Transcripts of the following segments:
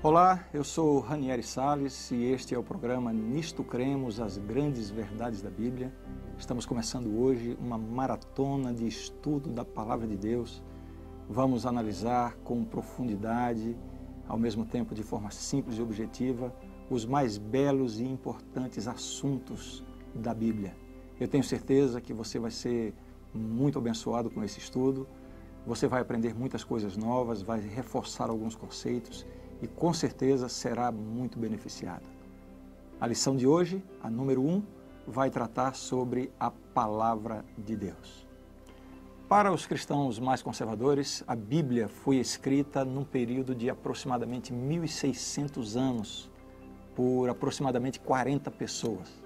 Olá, eu sou Ranieri Salles e este é o programa Nisto Cremos, as grandes verdades da Bíblia. Estamos começando hoje uma maratona de estudo da Palavra de Deus. Vamos analisar com profundidade, ao mesmo tempo de forma simples e objetiva, os mais belos e importantes assuntos da Bíblia. Eu tenho certeza que você vai ser muito abençoado com esse estudo. Você vai aprender muitas coisas novas, vai reforçar alguns conceitos e com certeza será muito beneficiado. A lição de hoje, a número 1, vai tratar sobre a Palavra de Deus. Para os cristãos mais conservadores, a Bíblia foi escrita num período de aproximadamente 1.600 anos, por aproximadamente 40 pessoas.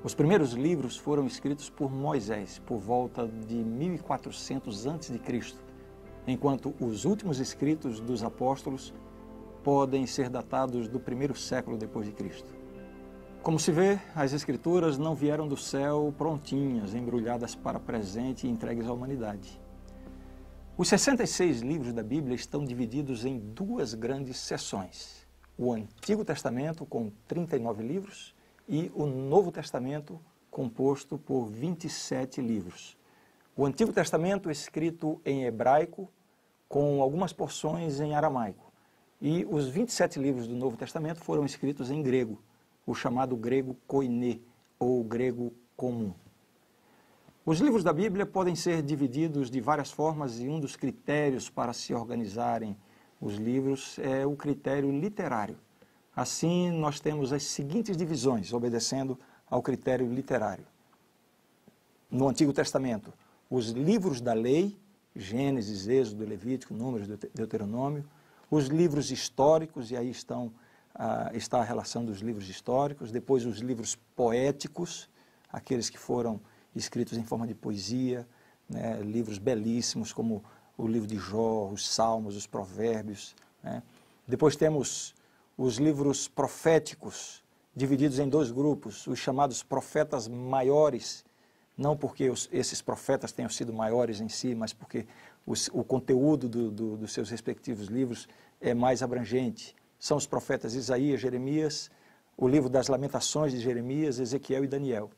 Os primeiros livros foram escritos por Moisés, por volta de 1400 a.C., enquanto os últimos escritos dos apóstolos podem ser datados do primeiro século depois de Cristo. Como se vê, as Escrituras não vieram do céu prontinhas, embrulhadas para presente e entregues à humanidade. Os 66 livros da Bíblia estão divididos em duas grandes seções: o Antigo Testamento, com 39 livros, e o Novo Testamento, composto por 27 livros. O Antigo Testamento escrito em hebraico, com algumas porções em aramaico. E os 27 livros do Novo Testamento foram escritos em grego, o chamado grego koiné, ou grego comum. Os livros da Bíblia podem ser divididos de várias formas e um dos critérios para se organizarem os livros é o critério literário. Assim, nós temos as seguintes divisões, obedecendo ao critério literário. No Antigo Testamento, os livros da lei, Gênesis, Êxodo, Levítico, Números, Deuteronômio, os livros históricos, e aí está a relação dos livros históricos, depois os livros poéticos, aqueles que foram escritos em forma de poesia, né, livros belíssimos como o livro de Jó, os Salmos, os Provérbios, né. Depois temos os livros proféticos, divididos em dois grupos, os chamados profetas maiores, não porque esses profetas tenham sido maiores em si, mas porque o conteúdo dos seus respectivos livros é mais abrangente. São os profetas Isaías, Jeremias, o livro das Lamentações de Jeremias, Ezequiel e Daniel.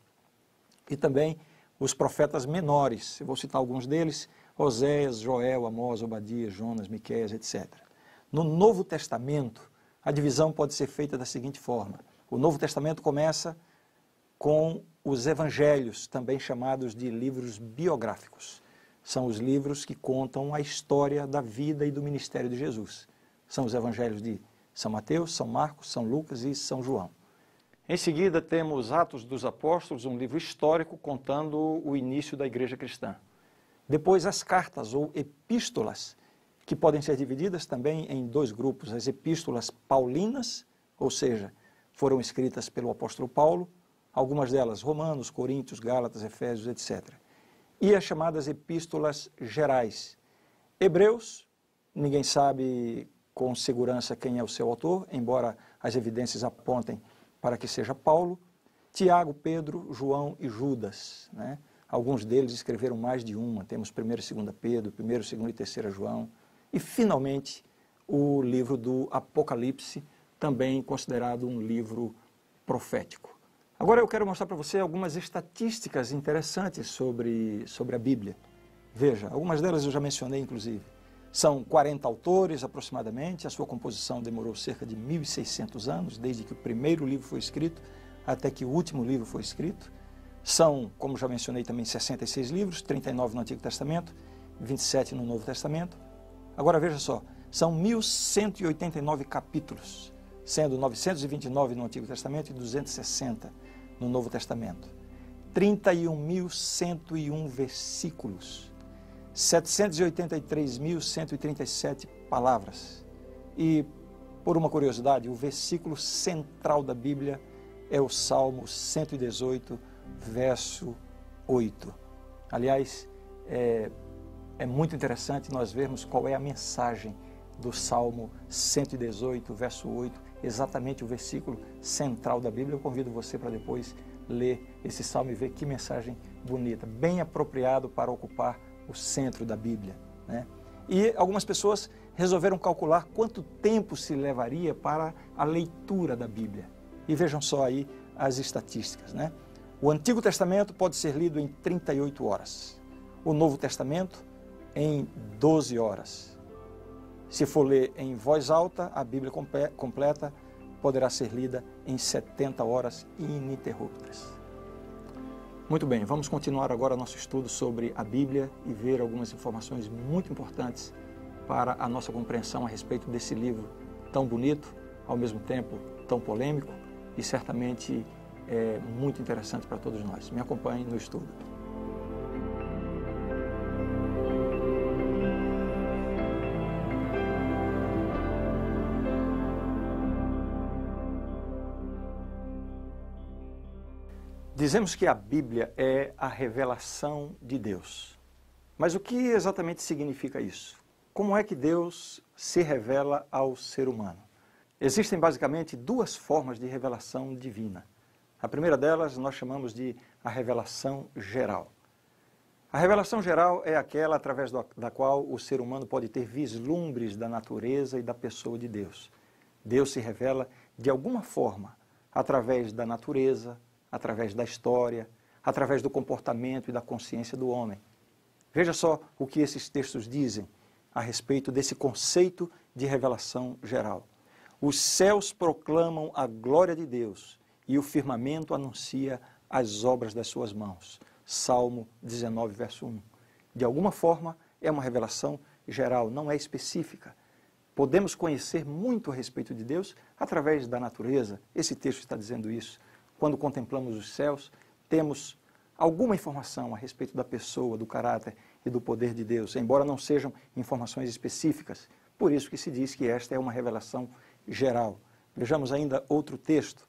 E também os profetas menores, eu vou citar alguns deles: Oséias, Joel, Amós, Obadias, Jonas, Miqueias, etc. No Novo Testamento, a divisão pode ser feita da seguinte forma: o Novo Testamento começa com os evangelhos, também chamados de livros biográficos. São os livros que contam a história da vida e do ministério de Jesus. São os evangelhos de São Mateus, São Marcos, São Lucas e São João. Em seguida, temos Atos dos Apóstolos, um livro histórico contando o início da igreja cristã. Depois, as cartas ou epístolas, que podem ser divididas também em dois grupos: as epístolas paulinas, ou seja, foram escritas pelo apóstolo Paulo, algumas delas Romanos, Coríntios, Gálatas, Efésios, etc. E as chamadas epístolas gerais. Hebreus, ninguém sabe com segurança quem é o seu autor, embora as evidências apontem para que seja Paulo. Tiago, Pedro, João e Judas, né? Alguns deles escreveram mais de uma. Temos 1º e 2 Pedro, 1º, 2º e 3º João. E, finalmente, o livro do Apocalipse, também considerado um livro profético. Agora eu quero mostrar para você algumas estatísticas interessantes sobre a Bíblia. Veja, algumas delas eu já mencionei, inclusive. São 40 autores, aproximadamente. A sua composição demorou cerca de 1.600 anos, desde que o primeiro livro foi escrito até que o último livro foi escrito. São, como já mencionei também, 66 livros, 39 no Antigo Testamento, 27 no Novo Testamento. Agora veja só, são 1.189 capítulos, sendo 929 no Antigo Testamento e 260 no Novo Testamento. 31.101 versículos, 783.137 palavras. E, por uma curiosidade, o versículo central da Bíblia é o Salmo 118, verso 8. Aliás, é muito interessante nós vermos qual é a mensagem do Salmo 118, verso 8, exatamente o versículo central da Bíblia. Eu convido você para depois ler esse salmo e ver que mensagem bonita, bem apropriado para ocupar o centro da Bíblia, né? E algumas pessoas resolveram calcular quanto tempo se levaria para a leitura da Bíblia. E vejam só aí as estatísticas, né? O Antigo Testamento pode ser lido em 38 horas. O Novo Testamento em 12 horas. Se for ler em voz alta, a Bíblia completa poderá ser lida em 70 horas ininterruptas. Muito bem, vamos continuar agora nosso estudo sobre a Bíblia e ver algumas informações muito importantes para a nossa compreensão a respeito desse livro tão bonito, ao mesmo tempo tão polêmico e certamente muito interessante para todos nós. Me acompanhe no estudo. Dizemos que a Bíblia é a revelação de Deus. Mas o que exatamente significa isso? Como é que Deus se revela ao ser humano? Existem basicamente duas formas de revelação divina. A primeira delas nós chamamos de a revelação geral. A revelação geral é aquela através da qual o ser humano pode ter vislumbres da natureza e da pessoa de Deus. Deus se revela de alguma forma através da natureza, através da história, através do comportamento e da consciência do homem. Veja só o que esses textos dizem a respeito desse conceito de revelação geral. Os céus proclamam a glória de Deus e o firmamento anuncia as obras das suas mãos. Salmo 19, verso 1. De alguma forma, é uma revelação geral, não é específica. Podemos conhecer muito a respeito de Deus através da natureza. Esse texto está dizendo isso. Quando contemplamos os céus, temos alguma informação a respeito da pessoa, do caráter e do poder de Deus, embora não sejam informações específicas. Por isso que se diz que esta é uma revelação geral. Vejamos ainda outro texto.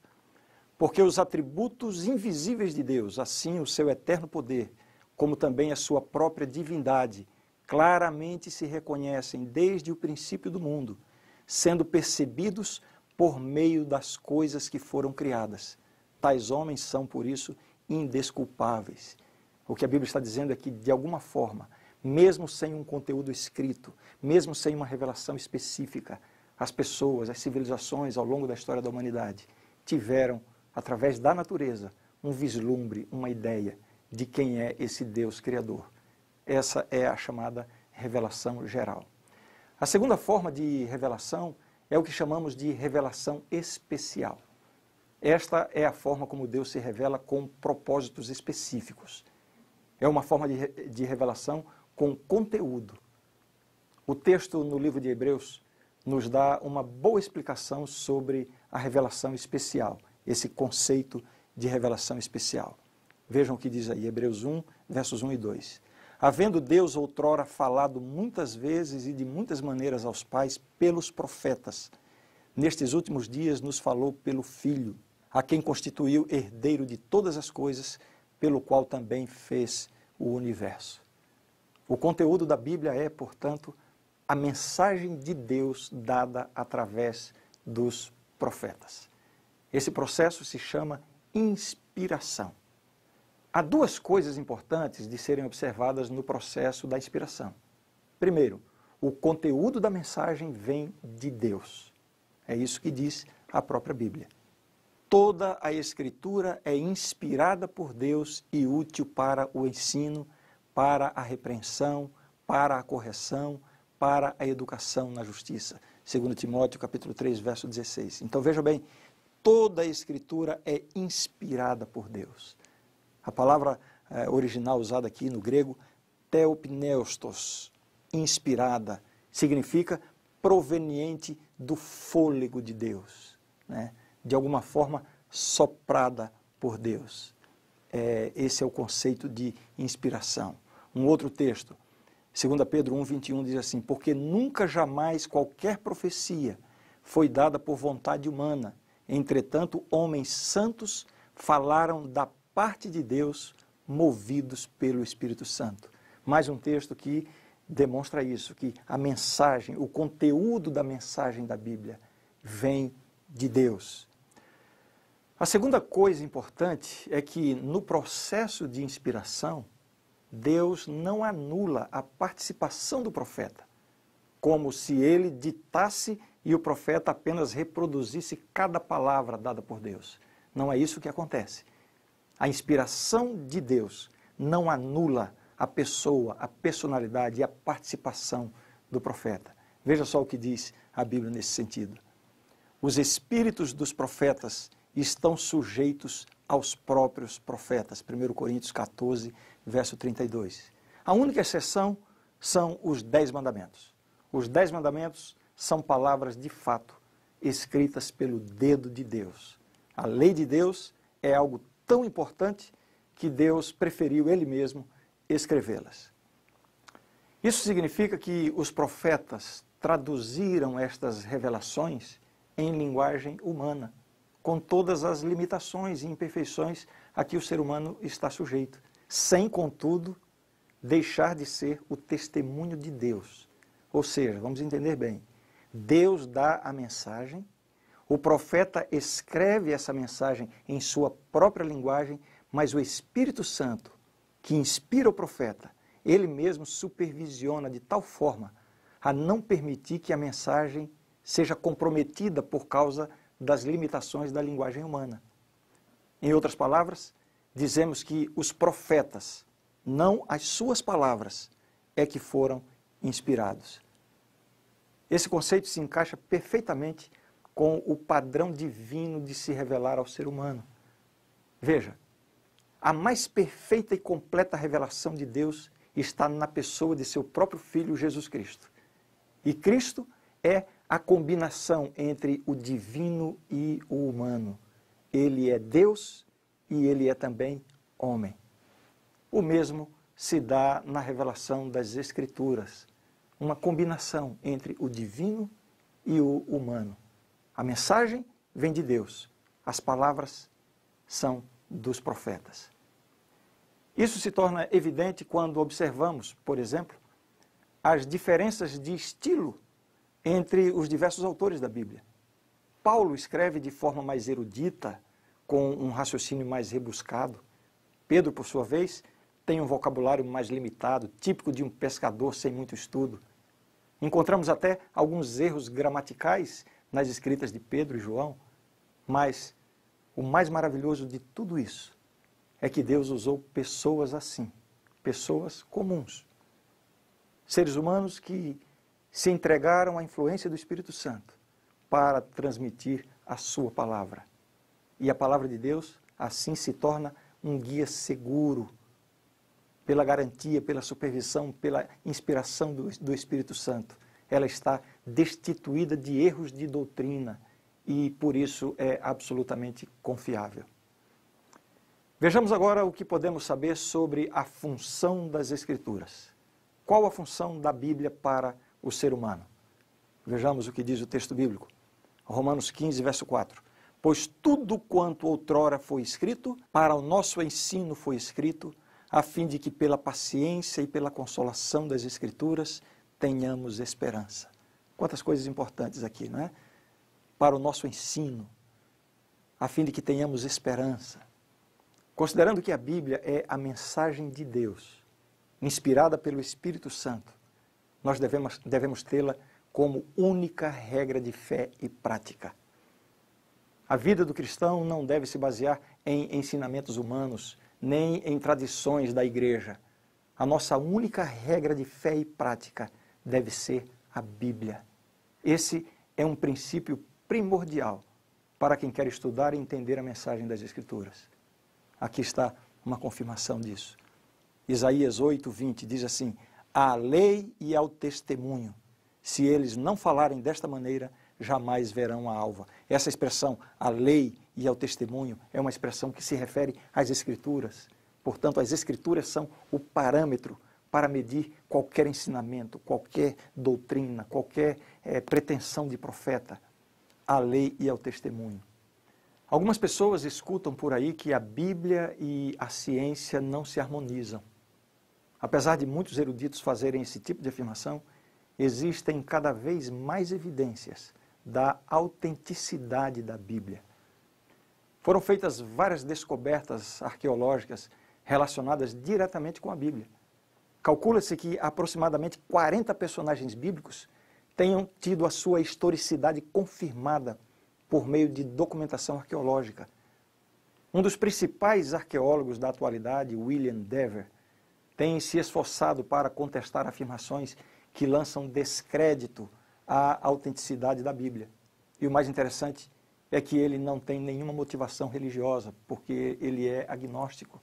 Porque os atributos invisíveis de Deus, assim o seu eterno poder, como também a sua própria divindade, claramente se reconhecem desde o princípio do mundo, sendo percebidos por meio das coisas que foram criadas. Tais homens são, por isso, indesculpáveis. O que a Bíblia está dizendo é que, de alguma forma, mesmo sem um conteúdo escrito, mesmo sem uma revelação específica, as pessoas, as civilizações ao longo da história da humanidade tiveram, através da natureza, um vislumbre, uma ideia de quem é esse Deus Criador. Essa é a chamada revelação geral. A segunda forma de revelação é o que chamamos de revelação especial. Esta é a forma como Deus se revela com propósitos específicos. É uma forma de revelação com conteúdo. O texto no livro de Hebreus nos dá uma boa explicação sobre a revelação especial, esse conceito de revelação especial. Vejam o que diz aí, Hebreus 1, versos 1 e 2. Havendo Deus outrora falado muitas vezes e de muitas maneiras aos pais pelos profetas, nestes últimos dias nos falou pelo Filho, a quem constituiu herdeiro de todas as coisas, pelo qual também fez o universo. O conteúdo da Bíblia é, portanto, a mensagem de Deus dada através dos profetas. Esse processo se chama inspiração. Há duas coisas importantes de serem observadas no processo da inspiração. Primeiro, o conteúdo da mensagem vem de Deus. É isso que diz a própria Bíblia. Toda a Escritura é inspirada por Deus e útil para o ensino, para a repreensão, para a correção, para a educação na justiça. 2 Timóteo, capítulo 3, verso 16. Então veja bem, toda a Escritura é inspirada por Deus. A palavra original usada aqui no grego, theopneustos, inspirada, significa proveniente do fôlego de Deus, né? De alguma forma soprada por Deus. Esse é o conceito de inspiração. Um outro texto, 2 Pedro 1, 21, diz assim, porque nunca jamais qualquer profecia foi dada por vontade humana, entretanto homens santos falaram da parte de Deus, movidos pelo Espírito Santo. Mais um texto que demonstra isso, que a mensagem, o conteúdo da mensagem da Bíblia vem de Deus. A segunda coisa importante é que no processo de inspiração, Deus não anula a participação do profeta. como se ele ditasse e o profeta apenas reproduzisse cada palavra dada por Deus. Não é isso que acontece. A inspiração de Deus não anula a pessoa, a personalidade e a participação do profeta. Veja só o que diz a Bíblia nesse sentido. Os espíritos dos profetas estão sujeitos aos próprios profetas. 1 Coríntios 14, verso 32. A única exceção são os 10 mandamentos. Os 10 mandamentos são palavras de fato, escritas pelo dedo de Deus. A lei de Deus é algo tão importante que Deus preferiu Ele mesmo escrevê-las. Isso significa que os profetas traduziram estas revelações em linguagem humana, com todas as limitações e imperfeições a que o ser humano está sujeito, sem, contudo, deixar de ser o testemunho de Deus. Ou seja, vamos entender bem, Deus dá a mensagem, o profeta escreve essa mensagem em sua própria linguagem, mas o Espírito Santo, que inspira o profeta, ele mesmo supervisiona de tal forma a não permitir que a mensagem seja comprometida por causa das limitações da linguagem humana. Em outras palavras, dizemos que os profetas, não as suas palavras, é que foram inspirados. Esse conceito se encaixa perfeitamente com o padrão divino de se revelar ao ser humano. Veja, a mais perfeita e completa revelação de Deus está na pessoa de seu próprio Filho, Jesus Cristo. E Cristo é a combinação entre o divino e o humano. Ele é Deus e ele é também homem. O mesmo se dá na revelação das Escrituras, uma combinação entre o divino e o humano. A mensagem vem de Deus, as palavras são dos profetas. Isso se torna evidente quando observamos, por exemplo, as diferenças de estilo entre os diversos autores da Bíblia. Paulo escreve de forma mais erudita, com um raciocínio mais rebuscado. Pedro, por sua vez, tem um vocabulário mais limitado, típico de um pescador sem muito estudo. Encontramos até alguns erros gramaticais nas escritas de Pedro e João, mas o mais maravilhoso de tudo isso é que Deus usou pessoas assim, pessoas comuns, seres humanos que se entregaram à influência do Espírito Santo para transmitir a sua palavra. E a palavra de Deus assim se torna um guia seguro, pela garantia, pela supervisão, pela inspiração do Espírito Santo. Ela está destituída de erros de doutrina e, por isso, é absolutamente confiável. Vejamos agora o que podemos saber sobre a função das Escrituras. Qual a função da Bíblia para o ser humano? Vejamos o que diz o texto bíblico. Romanos 15, verso 4. Pois tudo quanto outrora foi escrito, para o nosso ensino foi escrito, a fim de que pela paciência e pela consolação das Escrituras tenhamos esperança. Quantas coisas importantes aqui, não é? Para o nosso ensino, a fim de que tenhamos esperança. Considerando que a Bíblia é a mensagem de Deus, inspirada pelo Espírito Santo, nós devemos tê-la como única regra de fé e prática. A vida do cristão não deve se basear em ensinamentos humanos, nem em tradições da igreja. A nossa única regra de fé e prática deve ser a Bíblia. Esse é um princípio primordial para quem quer estudar e entender a mensagem das Escrituras. Aqui está uma confirmação disso. Isaías 8, 20 diz assim: à lei e ao testemunho, se eles não falarem desta maneira, jamais verão a alva. Essa expressão, a lei e ao testemunho, é uma expressão que se refere às Escrituras. Portanto, as Escrituras são o parâmetro para medir qualquer ensinamento, qualquer doutrina, qualquer pretensão de profeta. A lei e ao testemunho. Algumas pessoas escutam por aí que a Bíblia e a ciência não se harmonizam. Apesar de muitos eruditos fazerem esse tipo de afirmação, existem cada vez mais evidências da autenticidade da Bíblia. Foram feitas várias descobertas arqueológicas relacionadas diretamente com a Bíblia. Calcula-se que aproximadamente 40 personagens bíblicos tenham tido a sua historicidade confirmada por meio de documentação arqueológica. Um dos principais arqueólogos da atualidade, William Dever, tem se esforçado para contestar afirmações que lançam descrédito à autenticidade da Bíblia. E o mais interessante é que ele não tem nenhuma motivação religiosa, porque ele é agnóstico.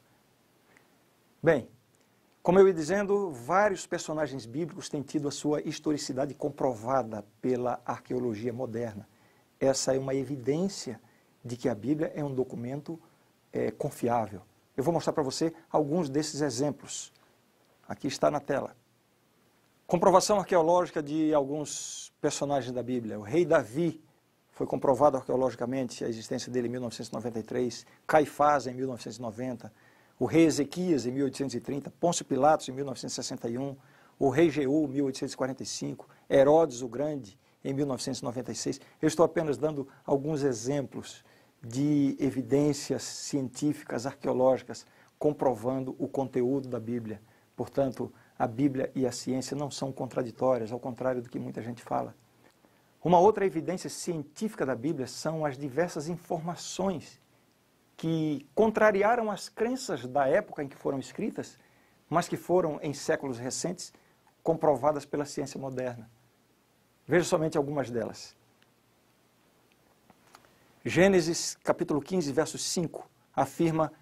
Bem, como eu ia dizendo, vários personagens bíblicos têm tido a sua historicidade comprovada pela arqueologia moderna. Essa é uma evidência de que a Bíblia é um documento confiável. Eu vou mostrar para você alguns desses exemplos. Aqui está na tela. Comprovação arqueológica de alguns personagens da Bíblia. O rei Davi foi comprovado arqueologicamente a existência dele em 1993, Caifás em 1990, o rei Ezequias em 1830, Pôncio Pilatos em 1961, o rei Jeú em 1845, Herodes o Grande em 1996. Eu estou apenas dando alguns exemplos de evidências científicas, arqueológicas, comprovando o conteúdo da Bíblia. Portanto, a Bíblia e a ciência não são contraditórias, ao contrário do que muita gente fala. Uma outra evidência científica da Bíblia são as diversas informações que contrariaram as crenças da época em que foram escritas, mas que foram, em séculos recentes, comprovadas pela ciência moderna. Veja somente algumas delas. Gênesis capítulo 15, verso 5, afirma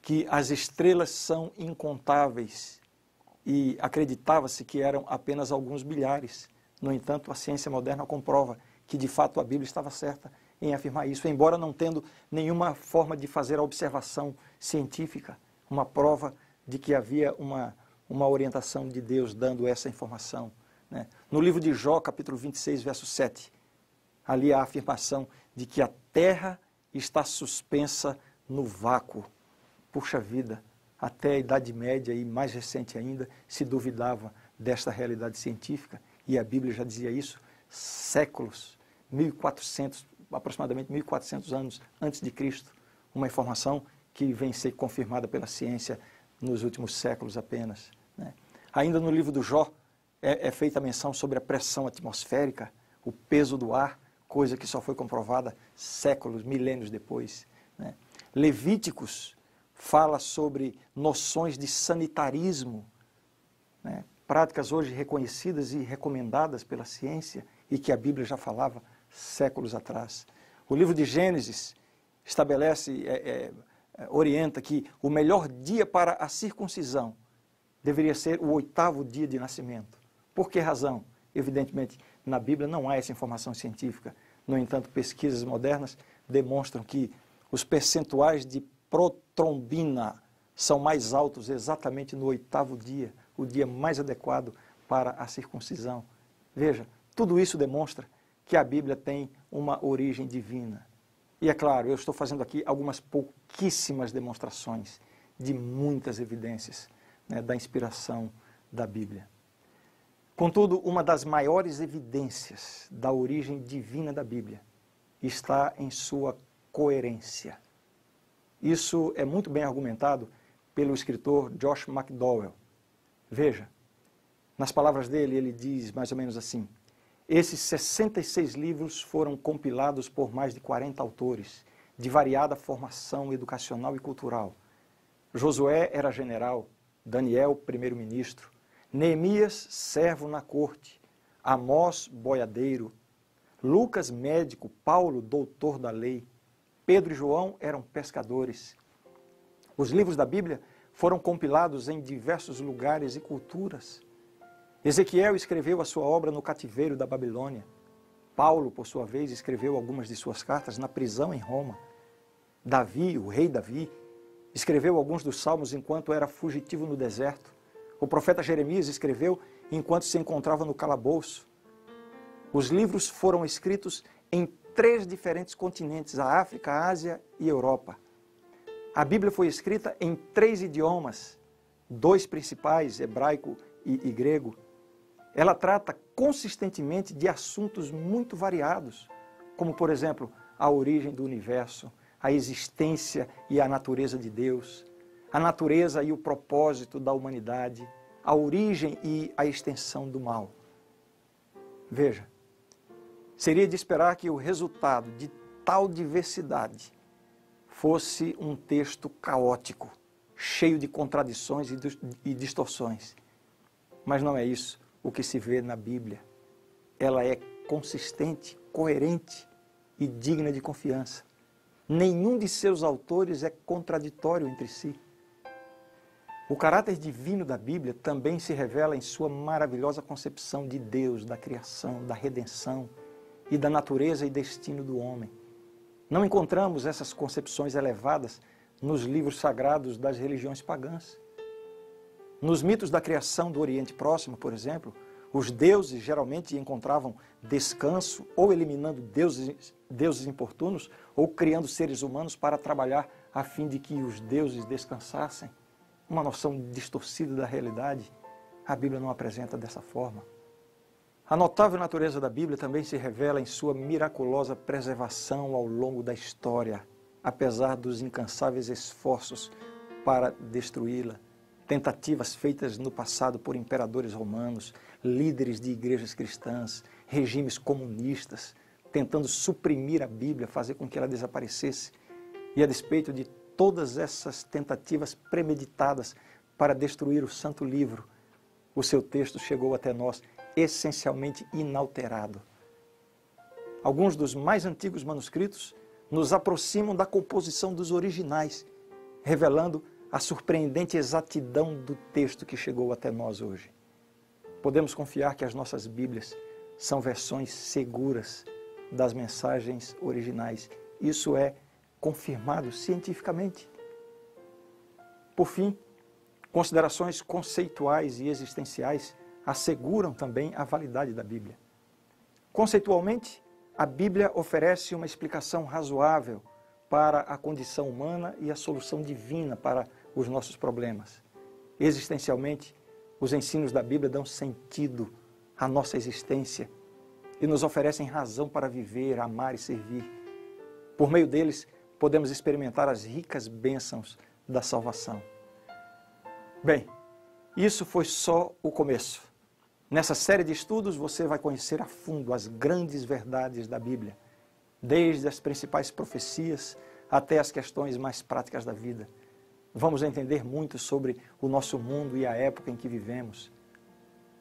que as estrelas são incontáveis e acreditava-se que eram apenas alguns bilhares. No entanto, a ciência moderna comprova que, de fato, a Bíblia estava certa em afirmar isso, embora não tendo nenhuma forma de fazer a observação científica, uma prova de que havia uma orientação de Deus dando essa informação, né? No livro de Jó, capítulo 26, verso 7, ali há a afirmação de que a terra está suspensa no vácuo. Puxa vida, até a Idade Média e mais recente ainda se duvidava desta realidade científica, e a Bíblia já dizia isso séculos, 1400, aproximadamente 1400 anos antes de Cristo, uma informação que vem ser confirmada pela ciência nos últimos séculos apenas, né? Ainda no livro do Jó é feita menção sobre a pressão atmosférica, o peso do ar, coisa que só foi comprovada séculos, milênios depois, né? Levíticos fala sobre noções de sanitarismo, né? Práticas hoje reconhecidas e recomendadas pela ciência e que a Bíblia já falava séculos atrás. O livro de Gênesis estabelece, orienta que o melhor dia para a circuncisão deveria ser o 8º dia de nascimento. Por que razão? Evidentemente, na Bíblia não há essa informação científica. No entanto, pesquisas modernas demonstram que os percentuais de protrombina são mais altos exatamente no 8º dia, o dia mais adequado para a circuncisão. Veja, tudo isso demonstra que a Bíblia tem uma origem divina. E é claro, eu estou fazendo aqui algumas pouquíssimas demonstrações de muitas evidências, né, da inspiração da Bíblia. Contudo, uma das maiores evidências da origem divina da Bíblia está em sua coerência. Isso é muito bem argumentado pelo escritor Josh McDowell. Veja, nas palavras dele, ele diz mais ou menos assim: esses 66 livros foram compilados por mais de 40 autores, de variada formação educacional e cultural. Josué era general, Daniel, primeiro-ministro, Neemias, servo na corte, Amós, boiadeiro, Lucas, médico, Paulo, doutor da lei, Pedro e João eram pescadores. Os livros da Bíblia foram compilados em diversos lugares e culturas. Ezequiel escreveu a sua obra no cativeiro da Babilônia. Paulo, por sua vez, escreveu algumas de suas cartas na prisão em Roma. Davi, o rei Davi, escreveu alguns dos salmos enquanto era fugitivo no deserto. O profeta Jeremias escreveu enquanto se encontrava no calabouço. Os livros foram escritos em 3 diferentes continentes, a África, a Ásia e a Europa. A Bíblia foi escrita em 3 idiomas, 2 principais, hebraico e grego. Ela trata consistentemente de assuntos muito variados, como, por exemplo, a origem do universo, a existência e a natureza de Deus, a natureza e o propósito da humanidade, a origem e a extensão do mal. Veja, Seria de esperar que o resultado de tal diversidade fosse um texto caótico, cheio de contradições e distorções. Mas não é isso o que se vê na Bíblia. Ela é consistente, coerente e digna de confiança. Nenhum de seus autores é contraditório entre si. O caráter divino da Bíblia também se revela em sua maravilhosa concepção de Deus, da criação, da redenção e da natureza e destino do homem. Não encontramos essas concepções elevadas nos livros sagrados das religiões pagãs. Nos mitos da criação do Oriente Próximo, por exemplo, os deuses geralmente encontravam descanso ou eliminando deuses importunos ou criando seres humanos para trabalhar a fim de que os deuses descansassem. Uma noção distorcida da realidade. A Bíblia não apresenta dessa forma. A notável natureza da Bíblia também se revela em sua miraculosa preservação ao longo da história, apesar dos incansáveis esforços para destruí-la, tentativas feitas no passado por imperadores romanos, líderes de igrejas cristãs, regimes comunistas, tentando suprimir a Bíblia, fazer com que ela desaparecesse. E a despeito de todas essas tentativas premeditadas para destruir o Santo Livro, o seu texto chegou até nós essencialmente inalterado. Alguns dos mais antigos manuscritos nos aproximam da composição dos originais, revelando a surpreendente exatidão do texto que chegou até nós hoje. Podemos confiar que as nossas Bíblias são versões seguras das mensagens originais. Isso é confirmado cientificamente. Por fim, considerações conceituais e existenciais asseguram também a validade da Bíblia. Conceitualmente, a Bíblia oferece uma explicação razoável para a condição humana e a solução divina para os nossos problemas. Existencialmente, os ensinos da Bíblia dão sentido à nossa existência e nos oferecem razão para viver, amar e servir. Por meio deles, podemos experimentar as ricas bênçãos da salvação. Bem, isso foi só o começo. Nessa série de estudos, você vai conhecer a fundo as grandes verdades da Bíblia, desde as principais profecias até as questões mais práticas da vida. Vamos entender muito sobre o nosso mundo e a época em que vivemos.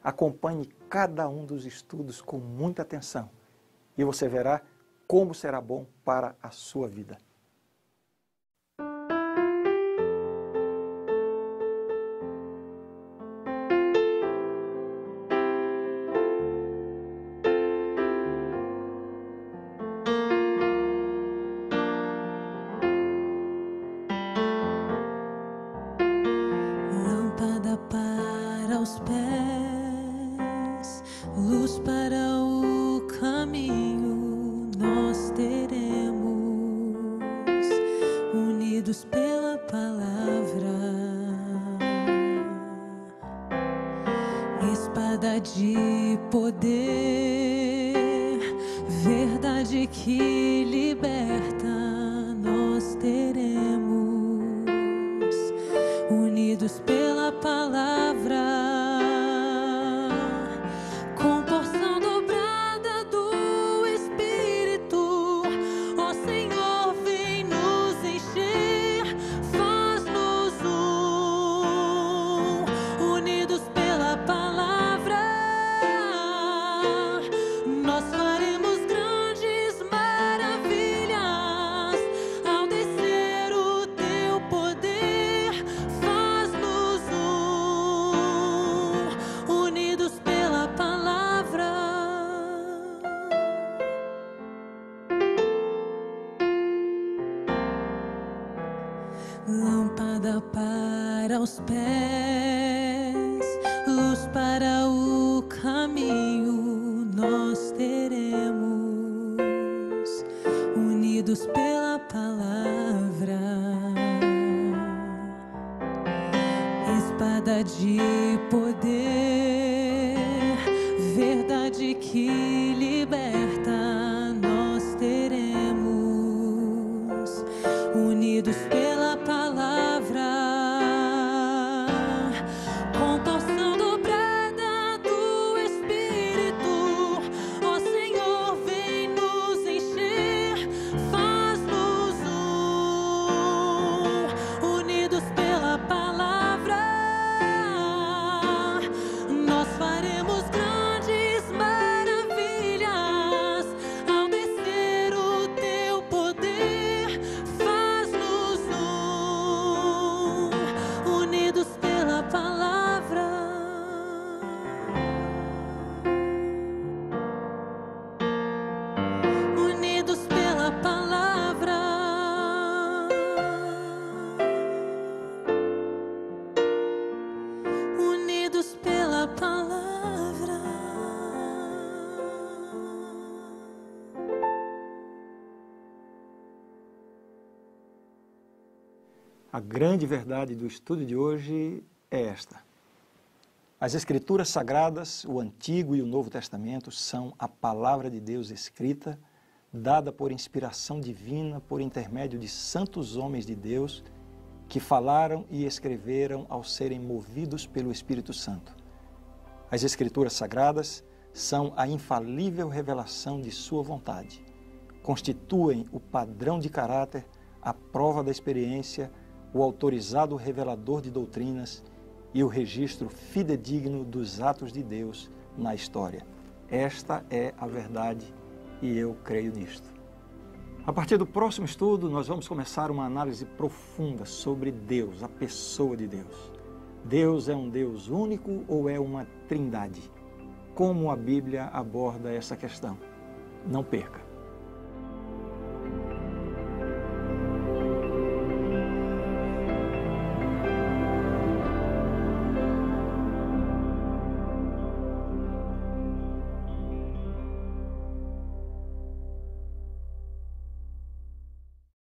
Acompanhe cada um dos estudos com muita atenção e você verá como será bom para a sua vida. Luz para o caminho nós teremos, unidos pela palavra, espada de poder, verdade que liberta nós teremos, unidos pela palavra. Lâmpada para os pés, luz para o caminho nós teremos, unidos pela palavra, espada de poder, verdade que liberta nós teremos, unidos pela palavra, com porção dobrada do Espírito, ó Senhor, vem A grande verdade do estudo de hoje é esta: as Escrituras Sagradas, o Antigo e o Novo Testamento, são a palavra de Deus escrita, dada por inspiração divina por intermédio de santos homens de Deus que falaram e escreveram ao serem movidos pelo Espírito Santo. As Escrituras Sagradas são a infalível revelação de sua vontade. Constituem o padrão de caráter, a prova da experiência, o autorizado revelador de doutrinas e o registro fidedigno dos atos de Deus na história. Esta é a verdade e eu creio nisto. A partir do próximo estudo, nós vamos começar uma análise profunda sobre Deus, a pessoa de Deus. Deus é um Deus único ou é uma trindade? Como a Bíblia aborda essa questão? Não perca!